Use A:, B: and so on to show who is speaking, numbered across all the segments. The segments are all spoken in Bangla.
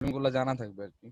A: গুলো জানা থাকবে আর কি।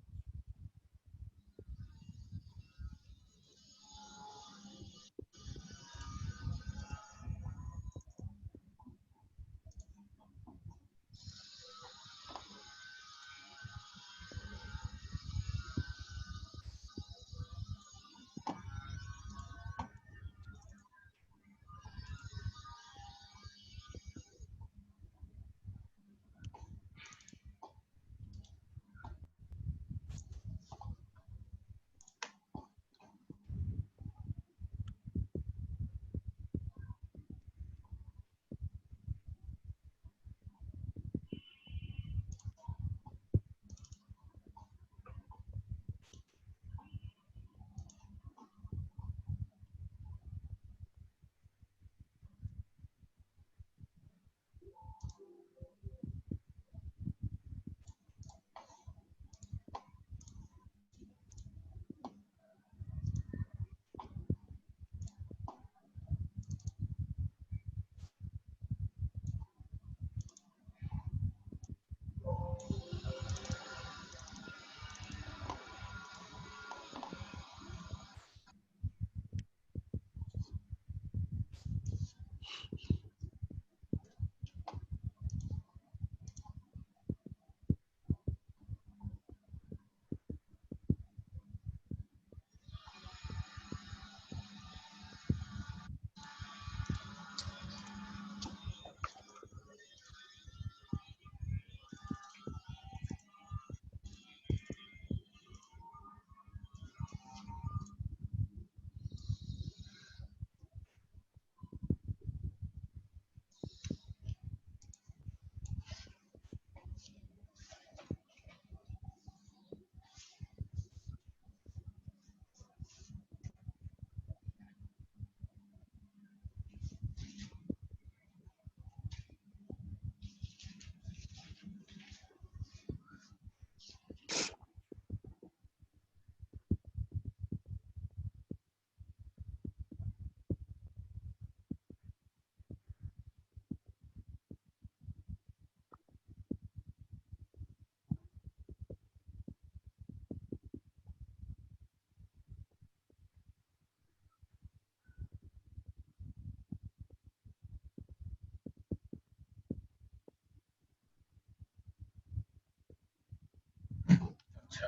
B: আচ্ছা,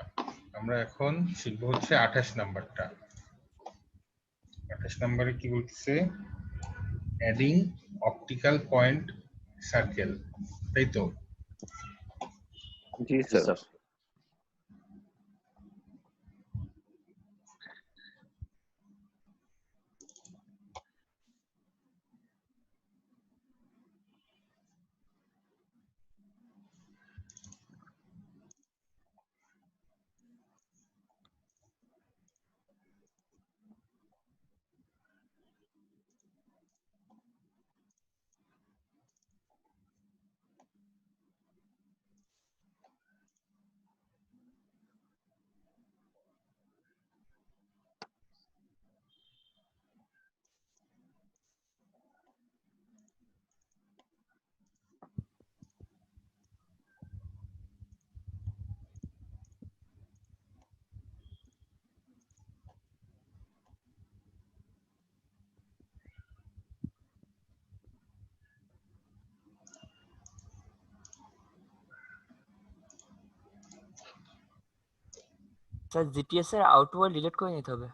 B: আমরা এখন শিখবো হচ্ছে 28 নাম্বারটা। 28 নাম্বারে কি বলতেছে? অ্যাডিং অপটিক্যাল পয়েন্ট সার্কেল, তাই তো?
C: জি স্যার।
D: স্যার জিটিএস এর আউটওয়ার্ড ডিলিট করে নিতে হবে।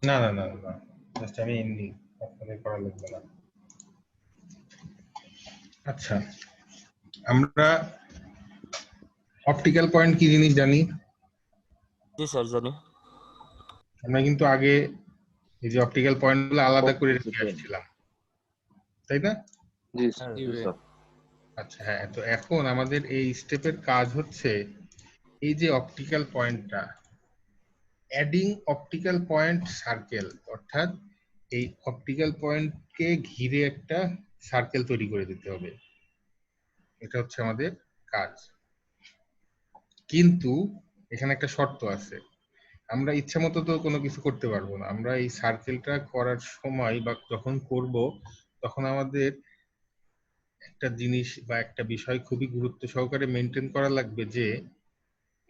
B: না না না না, জাস্ট আমি এমনি আপনাদের করা লাগবে না। আচ্ছা, আমরা অপটিক্যাল পয়েন্ট কি জিনিস জানি?
D: জি স্যার জানি।
B: আমরা কিন্তু আগে এই যে অপটিক্যাল পয়েন্টগুলো আলাদা করে রেখে আসছিলাম, তাই না?
C: জি স্যার।
B: আচ্ছা হ্যাঁ, তো এখন আমাদের এই স্টেপের কাজ হচ্ছে এই যে অপটিক্যাল পয়েন্টটা, অ্যাডিং অপটিক্যাল পয়েন্ট সার্কেল, অর্থাৎ এই অপটিক্যাল পয়েন্টকে ঘিরে একটা সার্কেল তৈরি করে দিতে হবে। এটা হচ্ছে আমাদের কাজ। কিন্তু এখানে একটা শর্ত আছে, আমরা ইচ্ছা মতো তো কোনো কিছু করতে পারবো না। আমরা এই সার্কেলটা করার সময় বা যখন করব তখন আমাদের একটা জিনিস বা একটা বিষয় খুবই গুরুত্ব সহকারে মেনটেন করা লাগবে, যে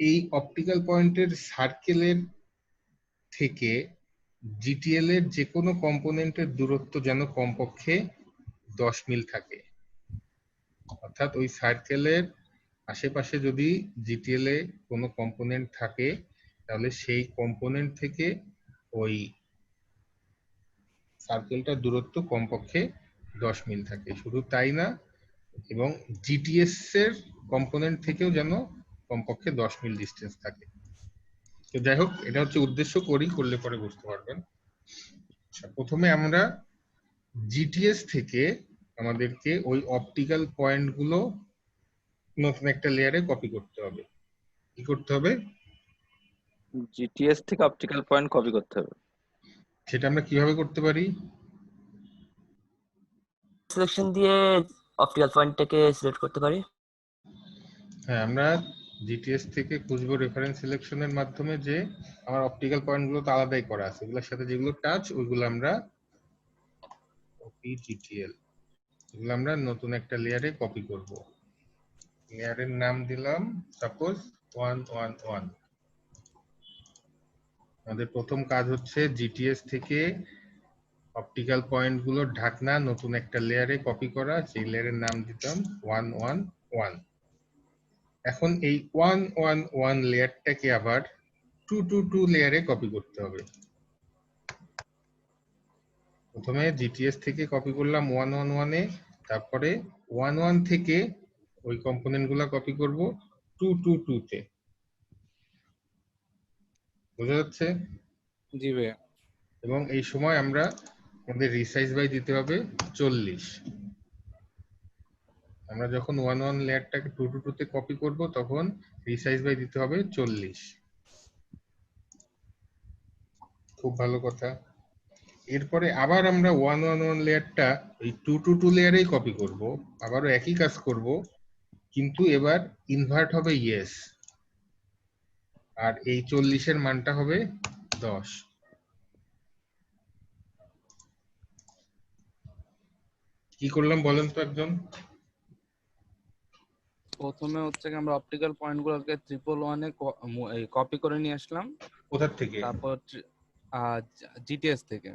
B: এই অপটিক্যাল পয়েন্টের সার্কেলের থেকে জিটিএল এর যে কোনো কম্পোনেন্টের দূরত্ব যেন কমপক্ষে 10 মিল থাকে। অর্থাৎ ওই সার্কেলের আশেপাশে যদি জিটিএল এ কোনো কম্পোনেন্ট থাকে তাহলে সেই কম্পোনেন্ট থেকে ওই সার্কেলটার দূরত্ব কমপক্ষে 10 মিল থাকে। শুধু তাই না, এবং জিটিএস এর কম্পোনেন্ট থেকেও যেন কমপক্ষে 10 মিল ডিস্টেন্স থাকে। তো যাই হোক, এটা হচ্ছে উদ্দেশ্য, করলে পরে বুঝতে পারবেন। প্রথমে আমরা জিটিএস থেকে আমাদেরকে ওই অপটিক্যাল পয়েন্ট গুলো নতুন একটা লেয়ারে কপি করতে হবে। কি করতে হবে?
A: জিটিএস থেকে অপটিক্যাল পয়েন্ট কপি করতে হবে।
B: সেটা আমরা কিভাবে করতে পারি?
D: সিলেকশন দিয়ে অপটিক্যাল পয়েন্টটাকে সিলেক্ট করতে পারি।
B: হ্যাঁ, আমরা জিটিএস থেকে খুঁজবো রেফারেন্স সিলেকশনের মাধ্যমে যে আমার অপটিক্যাল পয়েন্ট গুলো তো আলাদাই করা আছে, ওগুলোর সাথে যেগুলো টাচ ওইগুলো আমরা কপি জিটিএল, এগুলো আমরা নতুন একটা লেয়ারে কপি করব। লেয়ারের নাম দিলাম সাপোজ 111। আমাদের প্রথম কাজ হচ্ছে জিটিএস থেকে অপটিক্যাল পয়েন্ট গুলোর ঢাকনা নতুন একটা লেয়ারে কপি করা। সেই লেয়ারের নাম দিতাম 111। এখন এই 111 লেয়ারটাকে আবার 222 লেয়ারে কপি করতে হবে। প্রথমে জিটিএস থেকে কপি করলাম 111 এ, তারপরে 11 থেকে ওই কম্পোনেন্ট গুলা কপি করব 222 তে। বোঝা যাচ্ছে?
C: জি ভাইয়া।
B: এবং এই সময় আমরা আমাদের রিসাইজ বাই দিতে হবে 40। আমরা যখন 11 লেয়ারটাকে 222 তে কপি করব তখন রিসাইজ বাই দিতে হবে 40। খুব ভালো কথা। এরপরে আবার আমরা 111 লেয়ারটা ওই 222 লেয়ারেই কপি করব, আবারও একই কাজ করব, কিন্তু এবার ইনভার্ট হবে ইয়েস, আর এই 40 এর মানটা হবে 10। কি করলাম বলেন তো একজন?
C: প্রথমে হচ্ছে কি আমরা অপটিক্যাল পয়েন্ট গুলোকে 111 এ কপি করে নিয়ে আসলাম।
B: কোথা থেকে?
C: তারপর জিটিএস থেকে।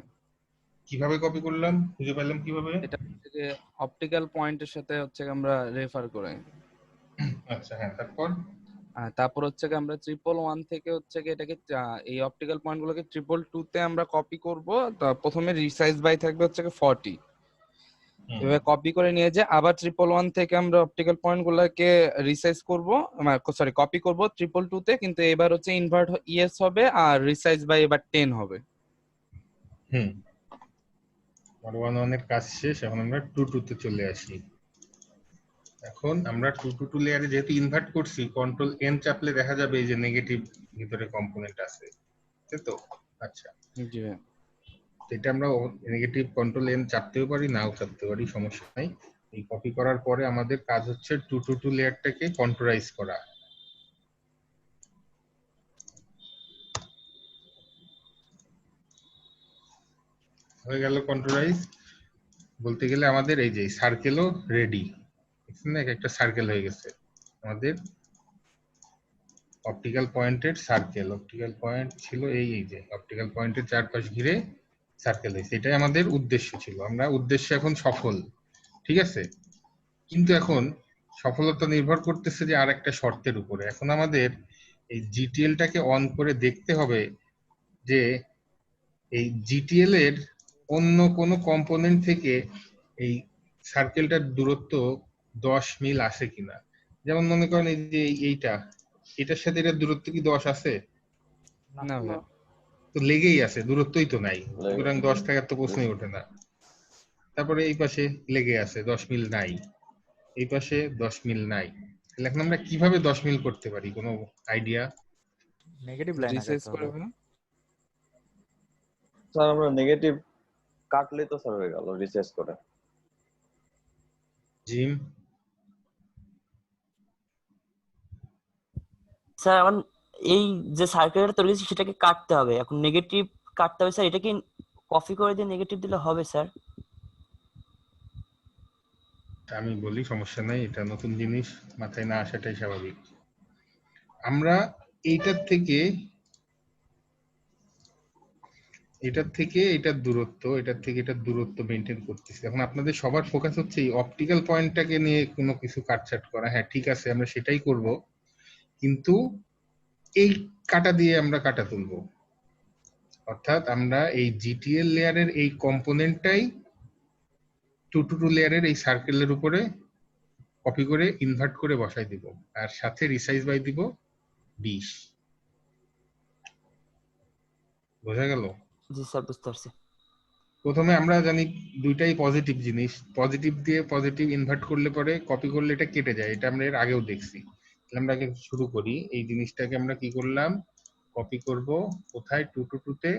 B: কিভাবে কপি করলাম? খুঁজে পেলাম কিভাবে?
C: এটা হচ্ছে যে অপটিক্যাল পয়েন্টের সাথে হচ্ছে কি আমরা রেফার করে।
B: আচ্ছা, হ্যাঁ, তারপর?
C: তারপর হচ্ছে কি আমরা 111 থেকে হচ্ছে কি এটাকে এই অপটিক্যাল পয়েন্ট গুলোকে 222 তে আমরা কপি করব। প্রথমে রিসাইজ বাই থাকবে হচ্ছে কি 40। এভাবে কপি করে নিয়ে যে আবার 111 থেকে আমরা অপটিক্যাল পয়েন্ট গুলোকে রিসাইজ করব, সরি কপি করব 222 তে, কিন্তু এবার হচ্ছে ইনভার্ট ইয়েস হবে আর রিসাইজ বাই এবার 10 হবে।
B: হুম, 111 এর কাজ শেষ, এখন আমরা 22 তে চলে আসি। এখন আমরা 222 লেয়ারে যেহেতু ইনভার্ট করছি, কন্ট্রোল এন চাপলে দেখা যাবে এই যে নেগেটিভ ভিতরে কম্পোনেন্ট আছে, তাই তো? আচ্ছা,
C: জি ভাই।
B: এটা আমরা নেগেটিভ কন্ট্রোল এন চাপতেও পারি, নাও চাপতে পারি, সমস্যা নাই। এই কপি করার পরে আমাদের কাজ হচ্ছে 222 লেয়ারটাকে কন্ট্রোলাইজ করা। হয়ে গেল কন্ট্রোলাইজ। বলতে গেলে আমাদের এই যে সার্কেলও রেডি, এখানে একটা সার্কেল হয়ে গেছে আমাদের অপটিক্যাল পয়েন্টের সার্কেল। অপটিক্যাল পয়েন্ট ছিল এই যে অপটিক্যাল পয়েন্টের চারপাশ ঘিরে সার্কেল হয়েছে, এটাই আমাদের উদ্দেশ্য ছিল। আমরা উদ্দেশ্য এখন সফল, ঠিক আছে? কিন্তু এখন সফলতা নির্ভর করতেছে যে আর একটা শর্তের উপরে। এখন আমাদের এই জিটিএলটাকে অন করে দেখতে হবে যে এই জিটিএল এর অন্য কোনো কম্পোনেন্ট থেকে এই সার্কেলটার দূরত্ব 10 মিল আসে কিনা। যেমন মনে করেন এই যে এটার সাথে এটার দূরত্ব কি 10 আছে?
C: না ভাই,
B: তো লেগেই আছে, দূরত্বই তো নাই, সুতরাং 10 থাকার তো প্রশ্নই ওঠে না। তারপরে এই পাশে লেগে আছে, 10 মিল নাই, এই পাশে 10 মিল নাই। তাহলে এখন আমরা কিভাবে 10 মিল করতে পারি, কোনো আইডিয়া?
D: নেগেটিভ লাইন
C: রিসাইজ
D: আঁকাতে
C: করে
D: হবে।
C: ভাই।
A: স্যার আমরা নেগেটিভ কাটলে তো স্যার হয়ে গেল রিসার্চ করে।
B: জিম?
D: স্যার এখন এই যে সার্কেলটা তৈরি হয়েছে সেটাকে কাটতে হবে, এখন নেগেটিভ কাটতে হবে স্যার। এটা কি কপি করে দিয়ে নেগেটিভ দিলে হবে স্যার?
B: আমি বলি, সমস্যা নাই, এটা নতুন জিনিস, মাথায় না আসাটাই স্বাভাবিক। আমরা এইটার থেকে এটার দূরত্ব মেনটেন করতেছি। এখন আপনাদের সবার ফোকাস হচ্ছে এই অপটিক্যাল পয়েন্টটাকে নিয়ে কোনো কিছু কাটছাট করা। হ্যাঁ ঠিক আছে, আমরা সেটাই করব, কিন্তু এই কাটা দিয়ে আমরা কাটা তুলবো। অর্থাৎ আমরা এই জিটিএল লেয়ারের এই কম্পোনেন্টটাই 2 লেয়ারের এই সার্কেলের উপরে কপি করে ইনভার্ট করে বসাই দিব, আর সাথে রিসাইজ বাই দিব 20। বোঝা গেল?
D: জি স্যার, বুঝতে পারছি।
B: প্রথমে আমরা জানি দুইটাই পজিটিভ জিনিস, পজিটিভ দিয়ে পজিটিভ ইনভার্ট করলে পরে কপি করলে এটা কেটে যায়, এটা আমরা এর আগেও দেখছি। তাহলে আমরা আগে শুরু করি। এই জিনিসটাকে আমরা কি করলাম, কপি করব কোথায়, 2 to 2 তে,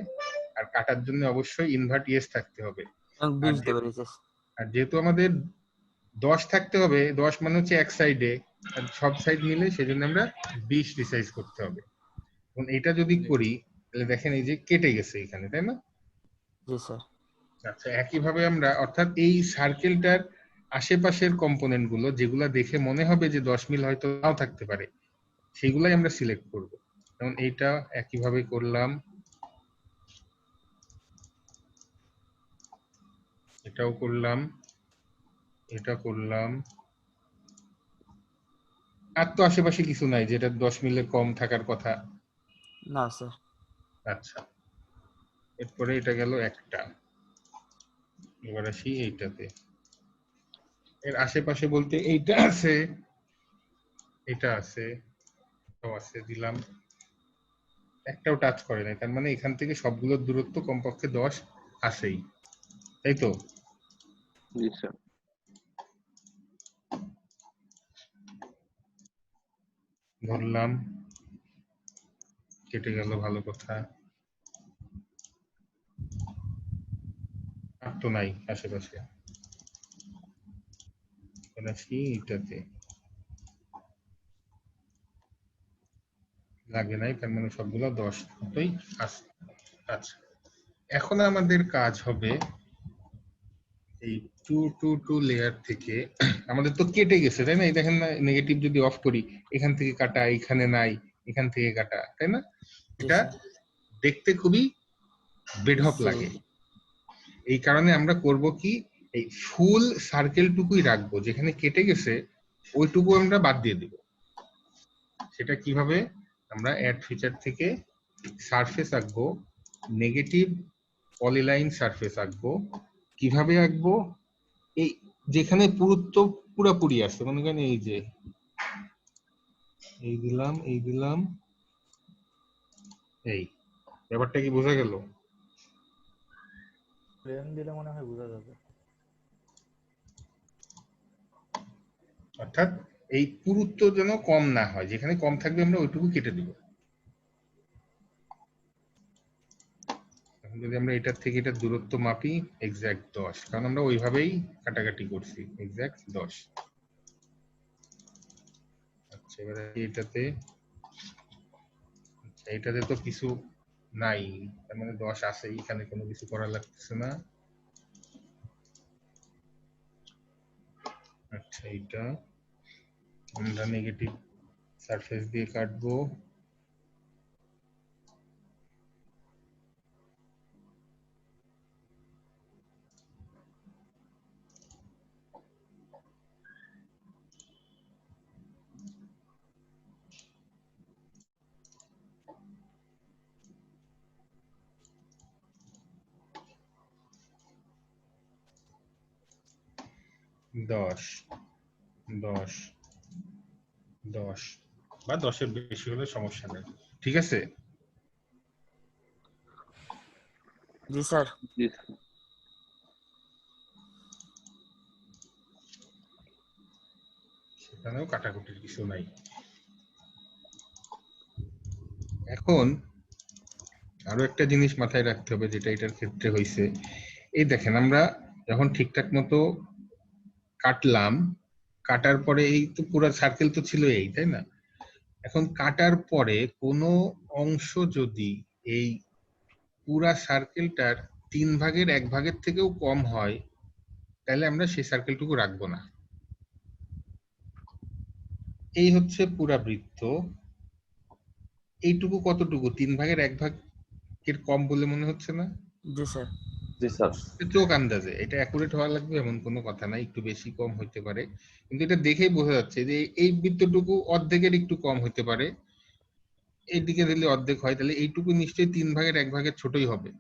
B: আর কাটার জন্য অবশ্যই ইনভার্ট ইয়েস থাকতে হবে।
D: এবং 20 দেবো রিসাইজ।
B: আর যেহেতু আমাদের 10 থাকতে হবে, 10 মানে হচ্ছে এক সাইডে, আর সব সাইড মিলে, সেজন্য আমরা 20 রিসাইজ করতে হবে। এখন এটা যদি করি তাহলে দেখেন এই যে কেটে গেছে এখানে, তাই না?
D: জি স্যার।
B: আচ্ছা, একইভাবে আমরা অর্থাৎ এই সার্কেলটার আশেপাশের কম্পোনেন্ট গুলো যেগুলা দেখে মনে হবে যে 10 মিল হয়তো নাও থাকতে পারে, সেগুলাই আমরা সিলেক্ট করব। যেমন এইটা একইভাবে করলাম, এটাও করলাম, এটা করলাম। আর তো আশেপাশে কিছু নাই যেটা 10 মিলের কম থাকার কথা।
D: না স্যার।
B: আচ্ছা, এরপরে এটা গেল একটা। এবার আসি এইটাতে। এর আশেপাশে বলতে এইটা আছে, এটা আছে, এটাও আছে, দিলাম। একটাও টাচ করে নাই, তার মানে এখান থেকে সবগুলোর দূরত্ব কমপক্ষে 10 আছেই, তাই তো?
A: জি স্যার।
B: ধরলাম, কেটে গেল, ভালো কথা। আর তো নাই আশেপাশে। এবার আসি এটাতে, লাগে নাই, তার মানে সবগুলো 10 মতোই আছে। আচ্ছা, এখন আমাদের কাজ হবে এই 2 to 2 লেয়ার থেকে, আমাদের তো কেটে গেছে তাই না? এই দেখেন না, নেগেটিভ যদি অফ করি, এখান থেকে কাটা, এখানে নাই, এখান থেকে কাটা, তাই না? এটা দেখতে খুবই বেঢপ লাগে। এই কারণে আমরা করব কি, এই ফুল সার্কেল টুকুই রাখবো, যেখানে কেটে গেছে ওইটুকু আমরা বাদ দিয়ে দিব। সেটা কিভাবে, আমরা অ্যাড ফিচার থেকে সারফেস আঁকবো, নেগেটিভ পলিলাইন সারফেস আঁকবো। কিভাবে আঁকবো, এই যেখানে পুরুত্ব পুরাপুরি আছে, মনে করেন এই যে এই দিলাম, এই দিলাম, এই ব্যাপারটা কি বোঝা গেল?
E: প্লেন দিলে মনে হয় বোঝা যাবে।
B: অর্থাৎ এই পুরুত্ব যেন কম না হয়, যেখানে কম থাকবে আমরা ওইটুকু কেটে দিব। এখন যদি আমরা এটার থেকে এটার দূরত্ব মাপি, এক্সাক্ট 10, কারণ আমরা ওইভাবেই কাটাকাটি করছি, এক্সাক্ট 10। আচ্ছা, এবারে এটাতে, এইটাতে তো কিছু নাই, তার মানে 10 আছে, এখানে কোনো কিছু করা লাগতেছে না। আচ্ছা, এইটা আমরা নেগেটিভ সারফেস দিয়ে কাটবো। দশ 10 10 বা 10-এর বেশি হলে সমস্যা নেই, ঠিক আছে?
D: জি স্যার।
A: জি স্যার।
B: সেখানেও কাটাকুটির কিছু নাই। এখন আরো একটা জিনিস মাথায় রাখতে হবে, যেটা এটার ক্ষেত্রে হয়েছে। এই দেখেন, আমরা যখন ঠিকঠাক মতো কাটলাম, কাটার পরে এই তো পুরো সার্কেল তো ছিল এই, তাই না? এখন কাটার পরে কোনো অংশ যদি এই পুরা সার্কেলটার 3 ভাগের 1 ভাগের থেকেও কম হয়, তাহলে আমরা সেই সার্কেলটুকু রাখবো না। এই হচ্ছে পুরা বৃত্ত, এইটুকু কতটুকু 3/1 কম বলে মনে হচ্ছে না?
D: জি স্যার।
A: জি স্যার।
B: চোখ আন্দাজে এটা অ্যাকুরেট হওয়া লাগবে এমন কোনো কথা নাই, একটু বেশি কম হইতে পারে, কিন্তু এটা দেখেই বোঝা যাচ্ছে যে এই বৃত্তটুকু অর্ধেকের একটু কম হইতে পারে। এইদিকে দিলে অর্ধেক হয়, তাহলে এইটুকু নিশ্চয়ই 3/1 ছোটই হবে,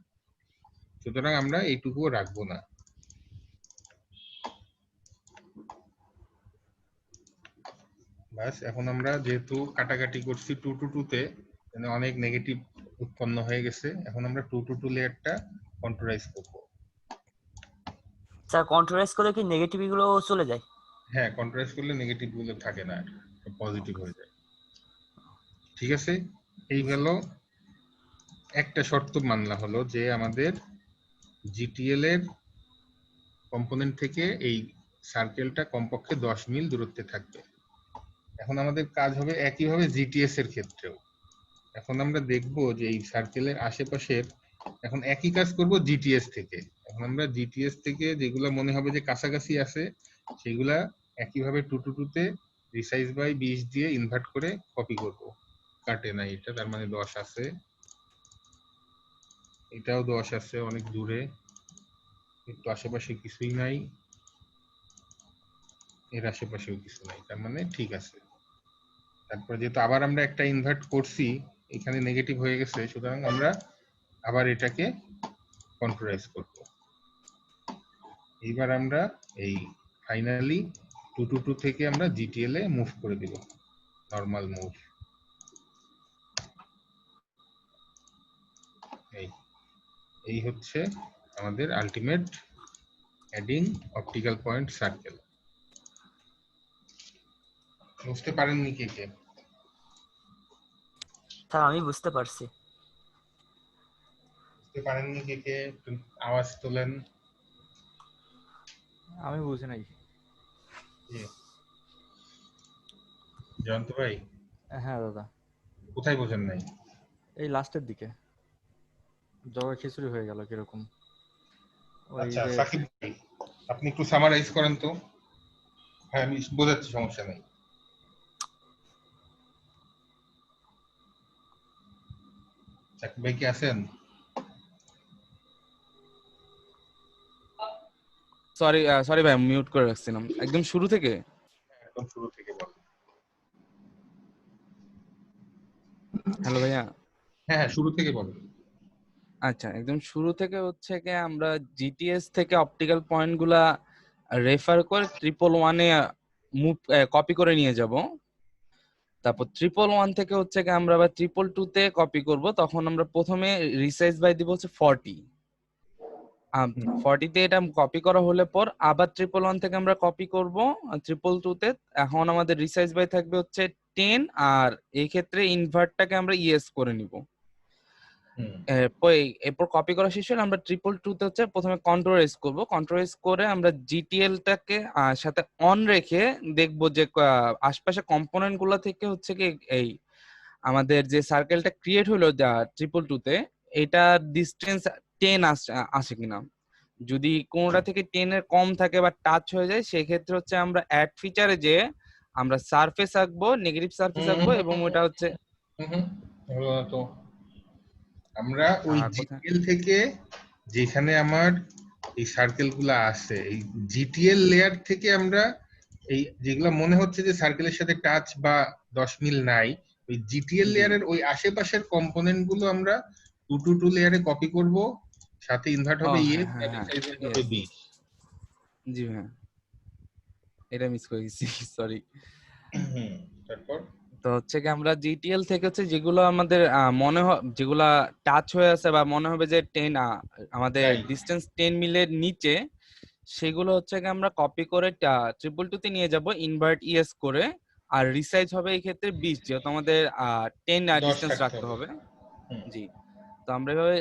B: সুতরাং আমরা এইটুকুও রাখবো না। বাস, এখন আমরা যেহেতু কাটাকাটি করছি 2 to 2 তে, মানে অনেক নেগেটিভ উৎপন্ন হয়ে গেছে, এখন আমরা 2 to 2 লেয়ারটা কন্ট্রোলাইজ করব।
D: স্যার কন্ট্রোলাইজ করলে কি নেগেটিভ গুলো চলে যায়?
B: হ্যাঁ, কন্ট্রোলাইজ করলে নেগেটিভ গুলো থাকে না, পজিটিভ হয়ে যায়। ঠিক আছে, এই গেল একটা শর্ত মানলা হলো যে আমাদের জিটিএল এর কম্পোনেন্ট থেকে এই সার্কেলটা কমপক্ষে 10 মিল দূরত্বে থাকবে। এখন আমাদের কাজ হবে একইভাবে জিটিএস এর ক্ষেত্রেও। এখন আমরা দেখব যে এই সার্কেলের আশেপাশের, এখন একই কাজ করব জিটিএস থেকে। এখন আমরা জিটিএস থেকে যেগুলো মনে হবে যে কাছাকাছি আছে সেগুলা একইভাবে 2 to 2 তে রিসাইজ বাই 20 দিয়ে ইনভার্ট করে কপি করব। কাটে না এটা, তার মানে 10 আছে, এটাও 10 আছে, অনেক দূরে, একটু আশেপাশে কিছুই নাই, এর আশেপাশেও কিছু নাই, তার মানে ঠিক আছে। তারপর যেহেতু আবার আমরা একটা ইনভার্ট করছি, এখানে নেগেটিভ হয়ে গেছে, সুতরাং আমরা আবার এটাকে কন্ট্রোলাইজ করব। এইবার আমরা এই ফাইনালি 2 to 2 থেকে আমরা জিটিএল এ মুভ করে দিব, নরমাল মুভ। এই হচ্ছে আমাদের ultimate adding optical point circle. বুঝতে পারেননি কে কে?
D: স্যার আমি বুঝতে পারছি।
B: বুঝতে পারেননি কে কে? আওয়াজ তোলেন।
E: আমি বুঝি নাই।
B: জয়ন্ত ভাই
E: হ্যাঁ দাদা,
B: কোথায় বোঝেন নাই?
E: এই লাস্টের দিকে জগা খিচুড়ি হয়ে গেল কিরকম। ওই
B: আচ্ছা
E: যে
B: সাকিব ভাই, আপনি একটু সামারাইজ করেন তো। হ্যাঁ আমি বোঝাচ্ছি, সমস্যা নেই। সাকিব ভাই কি আছেন?
C: সরি সরি ভাই, মিউট করে রাখছিলাম। একদম শুরু থেকে
B: একদম শুরু থেকে বলেন।
C: হ্যালো ভাইয়া।
B: হ্যাঁ হ্যাঁ, শুরু থেকে বলেন।
C: আচ্ছা, একদম শুরু থেকে হচ্ছে কি আমরা জিটিএস থেকে অপটিক্যাল পয়েন্ট গুলা রেফার করে 111 এ মুভ কপি করে নিয়ে যাব। তারপর 111 থেকে হচ্ছে কি আমরা আবার 222 তে কপি করব। তখন আমরা প্রথমে রিসাইজ বাই দিব হচ্ছে 40। 40 তে এটা কপি করা হলে পর আবার 111 থেকে আমরা কপি করব 222 তে। এখন আমাদের রিসাইজ বাই থাকবে হচ্ছে 10, আর এই ক্ষেত্রে ইনভার্টটাকে আমরা ইএস করে নিব। এরপর কপি করা শেষ হলে আমরা 222 তে হচ্ছে প্রথমে কন্ট্রোল এস করব। কন্ট্রোল এস করে আমরা জিটিএল টাকে সাথে অন রেখে দেখব যে আশপাশে কম্পোনেন্ট গুলো থেকে হচ্ছে কি এই আমাদের যে সার্কেলটা ক্রিয়েট হলো 222 তে, এটা ডিসটেন্স 10 আসে কিনা। যদি কোনোটা থেকে 10 এর কম থাকে বা টাচ হয়ে যায়, সেক্ষেত্রে হচ্ছে আমরা অ্যাড ফিচারে যে আমরা সারফেস আঁকবো, নেগেটিভ সারফেস আঁকবো, এবং ওটা হচ্ছে
B: তো আমরা ওই
C: কোথায়
B: জিটিএল থেকে যেখানে আমার এই সার্কেল গুলা আছে, এই জিটিএল লেয়ার থেকে আমরা এই যেগুলো মনে হচ্ছে যে সার্কেলের সাথে টাচ বা 10 মিল নাই, ওই জিটিএল লেয়ারের ওই আশেপাশের কম্পোনেন্ট গুলো আমরা 2 to 2 লেয়ারে কপি করব, সাথে ইনভার্ট হবে ইএস আর রিসাইজ হবে 20।
C: জি হ্যাঁ, এটা মিস করে গেছি, সরি।
B: তারপর
C: তো হচ্ছে কি আমরা জিটিএল থেকে হচ্ছে যেগুলো আমাদের মনে হয় যেগুলা টাচ হয়ে আছে বা মনে হবে যে 10 আমাদের ডিসটেন্স 10 মিলের নিচে, সেগুলো হচ্ছে কি আমরা কপি করে 222 তে নিয়ে যাব ইনভার্ট ইএস করে। আর রিসাইজ হবে এই ক্ষেত্রে 20, যেহেতু আমাদের 10 ডিসটেন্স রাখতে হবে। জি, তো আমরা এভাবে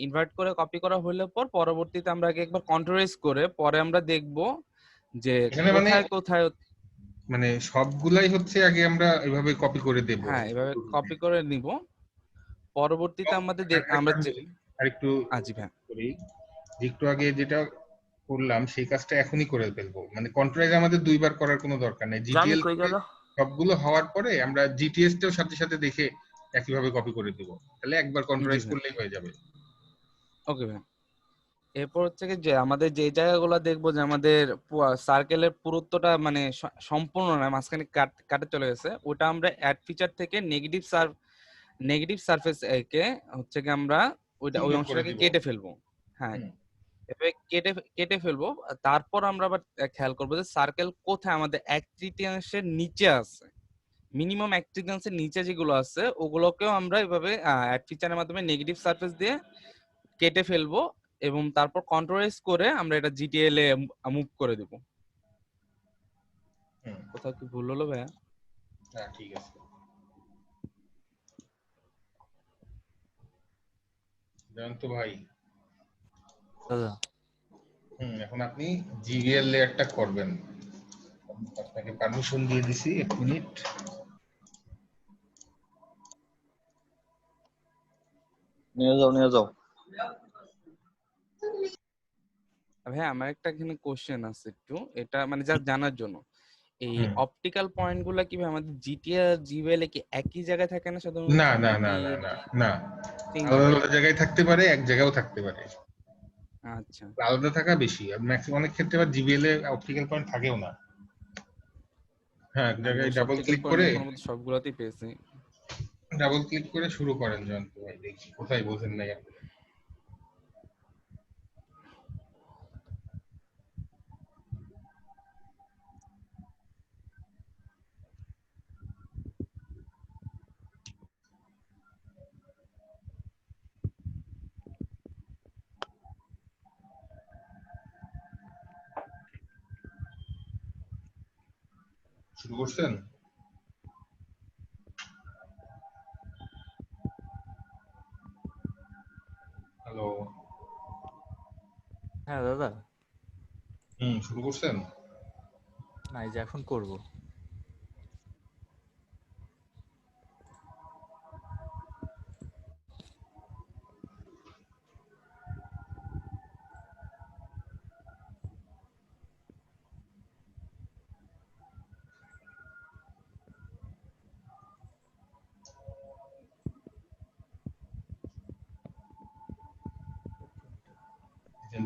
C: ইনভার্ট করে কপি করা হলে পর পরবর্তীতে আমরা আগে একবার কন্ট্রোল এস করে পরে আমরা দেখব যে
B: এখানে
C: কোথায় কোথায়
B: মানে সবগুলাই হচ্ছে আগে আমরা এভাবে কপি করে দেব।
C: হ্যাঁ এভাবে কপি করে নিব। পরবর্তীতে আমাদের আমরা
B: আরেকটু
C: জি ভাই
B: করি, একটু আগে যেটা করলাম সেই কাজটা এখনই করে ফেলবো, মানে কন্ট্রোলাইজ আমাদের দুইবার করার কোনো দরকার নেই।
D: জানি
B: জিটিএল
D: কই গেল।
B: সবগুলো হওয়ার পরে আমরা জিটিএস টাও সাথে সাথে দেখে একইভাবে কপি করে দিব, তাহলে একবার কন্ট্রোলাইজ
C: ভাই।
B: করলেই হয়ে যাবে।
C: ওকে ভাই। এরপর হচ্ছে কি যে আমাদের যে জায়গাগুলো দেখবো যে আমাদের সার্কেলের পুরুত্বটা মানে সম্পূর্ণ না, মাঝখানে কাটে চলে গেছে, ওটা আমরা অ্যাড ফিচার থেকে নেগেটিভ সারফেস কে হচ্ছে কি আমরা ওই
B: সুন্দর করে
C: অংশটাকে
B: দিব।
C: কেটে ফেলবো। হ্যাঁ,
B: হুম।
C: এভাবে কেটে কেটে ফেলবো। তারপর আমরা আবার খেয়াল করবো যে সার্কেল কোথায় আমাদের 1/3 নিচে আছে, মিনিমাম 1/3 নিচে যেগুলো আছে ওগুলোকেও আমরা এভাবে অ্যাড ফিচারের মাধ্যমে নেগেটিভ সারফেস দিয়ে কেটে ফেলবো এবং তারপর কন্ট্রোল করে আমরা এটা জিটিএল এ মুভ করে দেব।
B: হুম।
C: কোথাও কি ভুল হলো ভাইয়া?
B: হ্যাঁ ঠিক আছে। জয়ন্ত ভাই,
E: দাদা
B: এখন আপনি জিভিএল লেয়ারটা করবেন। আপনাকে পারমিশন দিয়ে দিছি, 1 মিনিট।
A: নিয়ে যাও।
C: ভাইয়া আমার একটা এখানে কোশ্চেন আছে একটু, এটা মানে জাস্ট জানার জন্য, এই
B: হুম।
C: অপটিক্যাল পয়েন্ট গুলা কি ভাই আমাদের জিটিএ আর জিভিএল এ কি একই জায়গায় থাকে না সাধারণত,
B: না না না
C: নাকি
B: না না না,
C: চেঞ্জ
B: আলাদা
C: হয়?
B: আলাদা জায়গায় থাকতে পারে, এক জায়গাও থাকতে পারে।
C: আচ্ছা,
B: আলাদা থাকা বেশি, আর ম্যাক্সিমাম অনেক ক্ষেত্রে আবার জিবিএল এ অপটিক্যাল পয়েন্ট থাকেও না। হ্যাঁ, এক
C: আমি
B: জায়গায়
C: অবশ্য
B: ডাবল
C: অপটিক্যাল
B: ক্লিক
C: পয়েন্ট
B: করে
C: এখন মতো সবগুলোতেই পেয়েছি।
B: শুরু করেন জয়ন্ত ভাই, দেখি কোথায় বোঝেন নাই আপনি। শুরু করছেন? হ্যালো।
E: হ্যাঁ দাদা,
B: শুরু করছেন?
E: না এই যে এখন করব।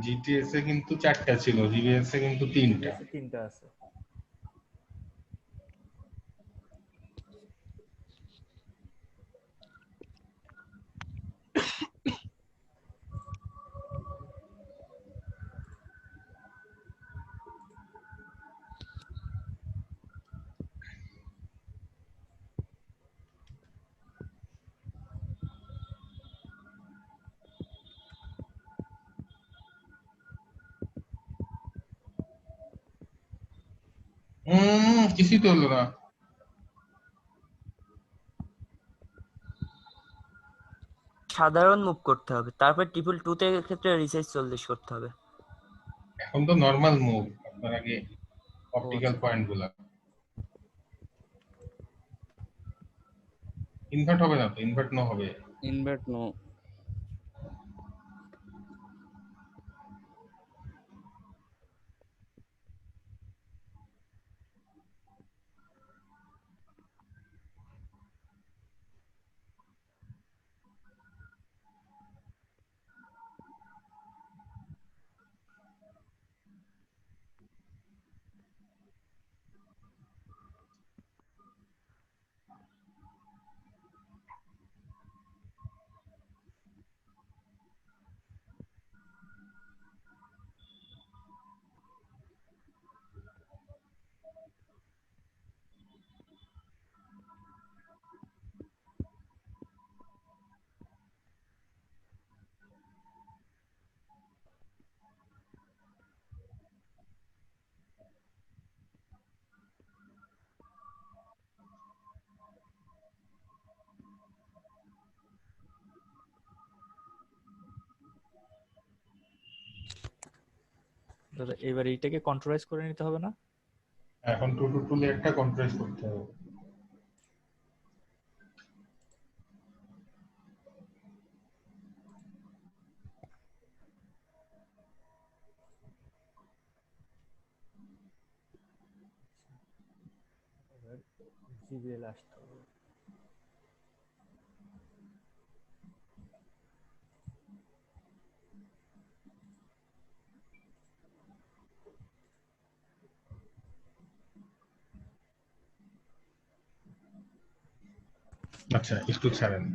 B: জিটিএস এ কিন্তু 4টা ছিল, জিবিএস এ কিন্তু 3টা।
E: জিপিএস এ 3টা আছে।
B: কিছুই তো হলো না।
D: সাধারণ মুভ করতে হবে, তারপর ট্রিপল টু তে ক্ষেত্রে রিসাইজ 40 করতে হবে।
B: এখন তো নরমাল মুভ, আপনার আগে
E: ও
B: অপটিক্যাল
E: আচ্ছা,
B: পয়েন্ট গুলা ইনভার্ট হবে না তো, ইনভার্ট নো হবে।
C: Invert no.
E: দাদা এবার এইটাকে কন্ট্রোলাইজ করে নিতে হবে না?
B: এখন 2 লেয়ারটা কন্ট্রোল করতে হবে।
E: জিবিএল আসতে হবে।
B: আচ্ছা একটু ছাড়েন।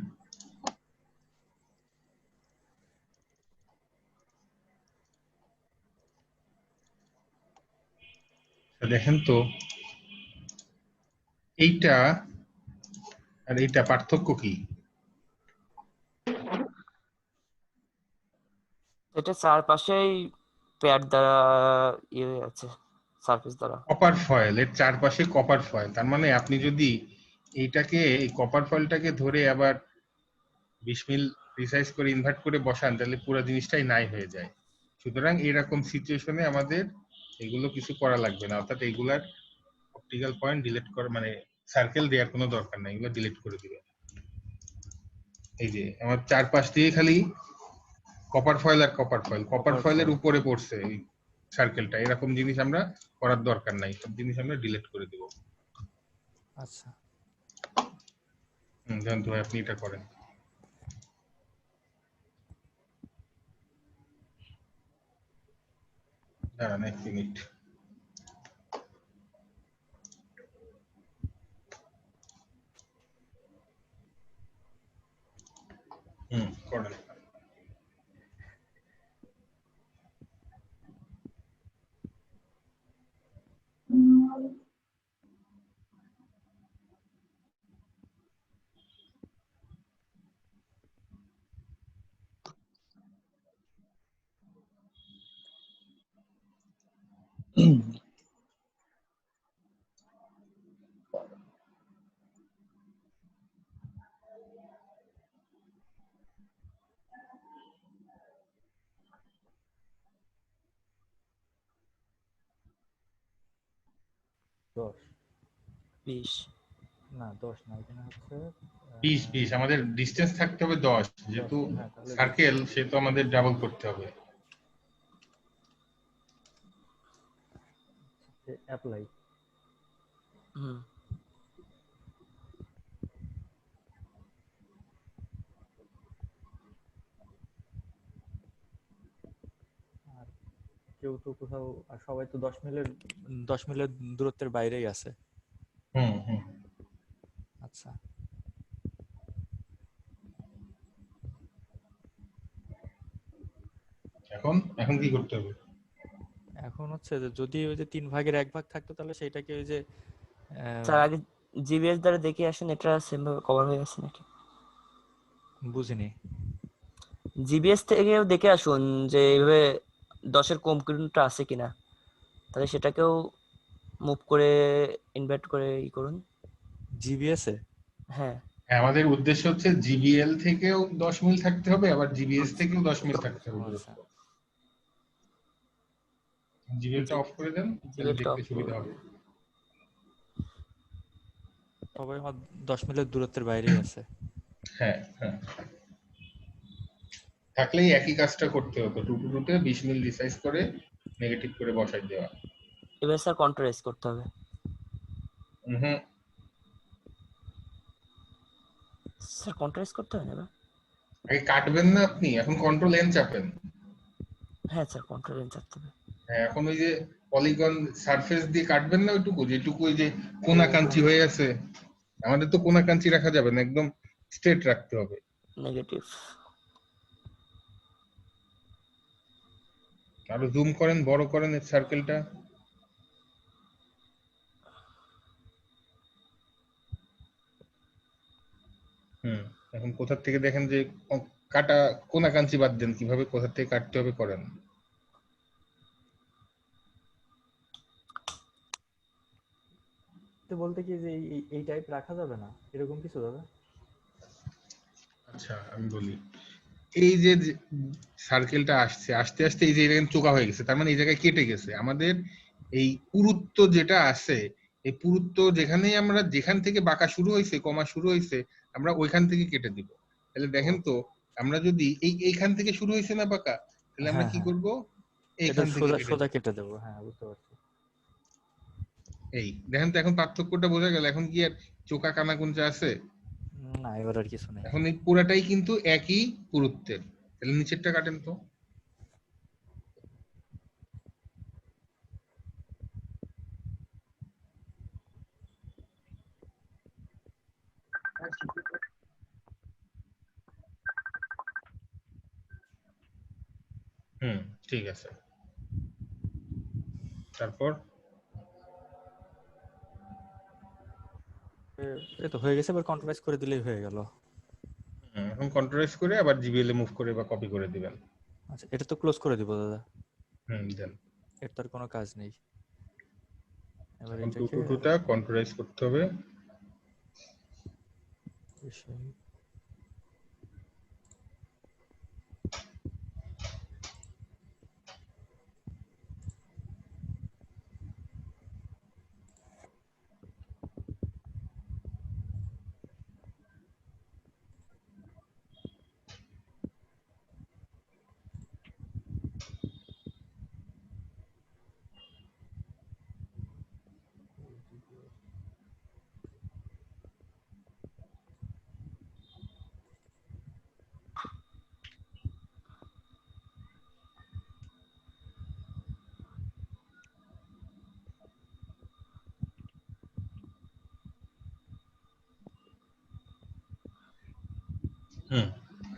B: দেখেন তো এইটা আর এইটা পার্থক্য কি?
D: এটা চারপাশেই প্যাড দ্বারা ইয়ে হয়ে আছে, সারফেস দ্বারা।
B: কপার ফয়েল, এর চারপাশে কপার ফয়েল, তার মানে আপনি যদি এইটাকে এই কপার ফয়েলটাকে ধরে আবার 20 মিল রিসাইজ করে ইনভার্ট করে বসান তাহলে পুরো জিনিসটাই নাই হয়ে যায়। সুতরাং এরকম সিচুয়েশনে আমাদের এগুলো কিছু করা লাগবে না, অর্থাৎ এগুলার অপটিক্যাল পয়েন্ট ডিলিট করা মানে সার্কেল দেওয়ার কোনো দরকার নাই, এগুলো ডিলিট করে দিবে। এই যে আমার চারপাশ দিয়ে খালি কপার ফয়েল আর কপার ফয়েল, কপার ফয়েলের উপরে পড়ছে এই সার্কেলটা, এরকম জিনিস আমরা করার দরকার নাই, সব জিনিস আমরা ডিলিট করে দিব।
E: আচ্ছা
B: জানতো ভাই আপনি এটা করেন। দাঁড়ান 1 মিনিট। করেন।
E: দশ
D: 20
E: না 10 না, এখানে হচ্ছে
B: 20 আমাদের ডিসটেন্স থাকতে হবে 10, যেহেতু
E: হ্যাঁ তাহলে
B: সার্কেল সেহেতু আমাদের ডাবল করতে হবে।
E: অ্যাপ্লাই।
D: হুম
E: আর কেউ তো কোথাও, আর সবাই তো 10 মিলের দূরত্বের বাইরেই আছে।
B: হুম হুম
E: আচ্ছা
B: এখন এখন কি করতে হবে?
E: এখন হচ্ছে যে যদি ওই যে 3 ভাগের 1 ভাগ থাকতো তাহলে সেটাকে ওই যে
D: স্যার আগে জিবিএস দ্বারা দেখে আসেন এটা সেম ভাবে কভার হয়ে আছে নাকি।
E: বুঝিনি।
D: জিবিএস থেকেও দেখে আসুন যে এইভাবে 10-এর কম কোনটা আছে কিনা, তাহলে সেটাকেও মুভ করে ইনভার্ট করে ই করুন
E: জিবিএস এ
D: হ্যাঁ।
B: হ্যাঁ, আমাদের উদ্দেশ্য হচ্ছে জিবিএল থেকেও 10 মিল থাকতে হবে, আবার জিবিএস থেকেও 10 মিল থাকতে হবে
E: আচ্ছা
B: দূরত্ব। জিবিএলটা অফ করে দেন তাহলে
D: জিবিএলটা
B: দেখতে
D: অফ
B: সুবিধা হবে।
E: সবাই আমার 10 মিলের দূরত্বের বাইরেই আছে।
B: হ্যাঁ হ্যাঁ, থাকলেই একই কাজটা করতে হতো, 2 to 2 তে 20 মিল রিসাইজ করে নেগেটিভ করে বসাই দেওয়া।
D: এবার স্যার কন্ট্রাস্ট করতে হবে।
B: হুম
D: স্যার কন্ট্রাস্ট করতে হবে না এবার?
B: আগে কাটবেন না আপনি, এখন কন্ট্রোল এন চাপেন।
D: হ্যাঁ স্যার কন্ট্রোল এন চাপতে হবে।
B: হ্যাঁ, এখন ওই যে পলিগন সারফেস দিয়ে কাটবেন না ওইটুকু, যেটুকু ওই যে কোনা কাঞ্চি হয়ে আছে, আমাদের তো কোনা কাঞ্চি রাখা যাবে না, একদম স্ট্রেট রাখতে হবে।
D: নেগেটিভ।
B: আরো জুম করেন, বড় করেন এই সার্কেলটা। এখন কোথা থেকে দেখেন যে কাটা কোনা কাঞ্চি বাদ দেন, কিভাবে কোথা থেকে কাটতে হবে করেন।
E: তো বলতে কি যে এই টাইপ রাখা যাবে না, এরকম কিছু দাদা?
B: আচ্ছা আমি বলি, এই যে সার্কেলটা আসছে আস্তে আস্তে এই যে এখানে চোকা হয়ে গেছে, তার মানে এই জায়গায় কেটে গেছে। আমাদের এই পুরুত্ব যেটা আছে, এই পুরুত্ব যেখানেই আমরা যেখান থেকে বাঁকা শুরু হয়েছে কমা শুরু হয়েছে আমরা ওইখান থেকে কেটে দিব। তাহলে দেখেন তো, আমরা যদি এইখান থেকে শুরু হয়েছে না বাঁকা, তাহলে আমরা
E: হ্যাঁ
B: কি
E: হ্যাঁ
B: করব,
E: এটা
B: এইখান থেকে
E: সোজা
B: কেটে
E: সোজা
B: দেব।
E: কেটে দেবো, হ্যাঁ বুঝতে পারছি।
B: এই দেখেন তো এখন পার্থক্যটা বোঝা গেল, এখন কি আর চোকা কানা কোনটা আছে?
E: না, এবার আর কিছু নেই।
B: এখন এই পুরাটাই কিন্তু একই পুরুত্বের। তাহলে নিচেরটা কাটেন তো। ঠিক আছে। তারপর
E: এই তো হয়ে গেছে, এবার কন্ট্রোলাইজ করে দিলেই হয়ে গেল।
B: এখন কন্ট্রোলাইজ করে আবার জিবিএল এ মুভ করে বা কপি করে দিবেন।
E: আচ্ছা, এটা তো ক্লোজ করে দিব দাদা,
B: দেন।
E: এর তো আর কোনো কাজ নেই। এবার
B: এখন
E: এটাকে
B: 222টা কন্ট্রোলাইজ করতে হবে।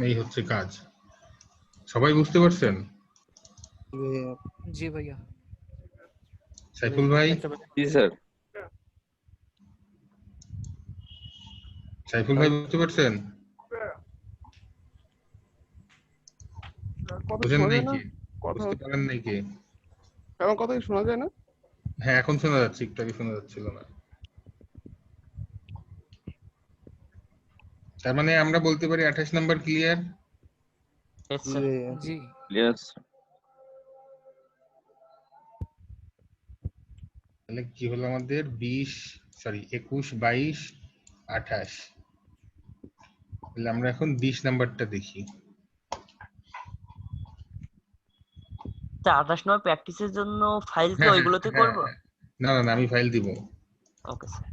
B: এই হচ্ছে কাজ। সবাই বুঝতে পারছেন?
F: জি ভাইয়া।
B: সাইফুল ভাই,
A: জি স্যার।
B: সাইফুল ভাই বুঝতে পারছেন? বুঝেন নাই কি? বুঝতে পারেন নাই কি?
G: আমার কথা কি শোনা যায় না?
B: হ্যাঁ, এখন শোনা যাচ্ছে, একটু আগে শোনা যাচ্ছিল না। তার মানে আমরা বলতে পারি 28 নাম্বার ক্লিয়ার।
F: জি
A: ক্লিয়ার।
B: তাহলে কি হলো আমাদের 21, 22, 28। তাহলে আমরা এখন 20 নাম্বারটা দেখি।
D: 28 নম্বর প্র্যাকটিসের জন্য ফাইল কি
B: হ্যাঁ,
D: ওইগুলোতে
B: হ্যাঁ,
D: করব?
B: না না না, আমি ফাইল দিব।
D: Okay sir.